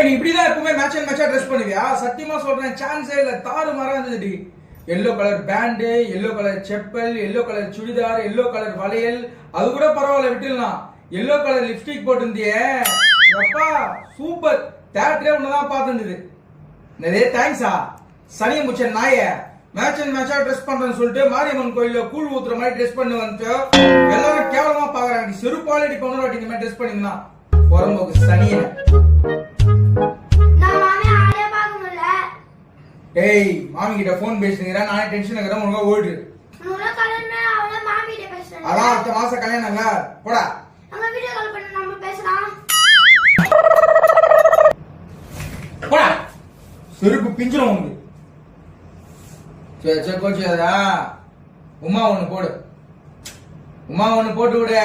நீ இப்படிதான் எப்பவுமே மேட்ச் அண்ட் மேட்சா ட்ரெஸ் பண்ணுவியா? சத்தியமா சொல்றேன், சான்ஸே இல்ல. தாறு மாறா இருந்ததுடி. Yellow colour pant, yellow colour chappal, yellow colour churidar, yellow colour வளையல், அது கூட பரவாயில்ல விட்டுலாம். எல்லோ கலர் லிப்ஸ்டிக் போட்டிருந்தியே அப்பா, சூப்பர். தேட்டரே ஒண்ணுதான் பார்த்துருந்தது. நிறைய தேங்க்ஸா. சனிய முச்ச நாய, மேட்ச் அண்ட் மேட்சா ட்ரெஸ் பண்றேன்னு சொல்லிட்டு மாரியம்மன் கோயில கூழ் ஊத்துற மாதிரி ட்ரெஸ் பண்ணி வந்து எல்லாரும் கேவலமா பாக்குறாங்க. செருப்பாலடி பொண்ணு இந்த மாதிரி ட்ரெஸ் பண்ணீங்கன்னா உடம்புக்கு சனிய. ஏய், மாமி கிட்ட போன் பேசுறீங்க, நானே டென்ஷன் ஆகுறேன். உனக்கு ஓடு. அதான் அடுத்த மாசம் கல்யாணம். போடா. போடா, செருப்பு பிஞ்சிரும் உனக்கு. சரி சரி, கோச்சியாதா. உமா ஒண்ணு போடு, உமா ஒண்ணு போட்டு விடு.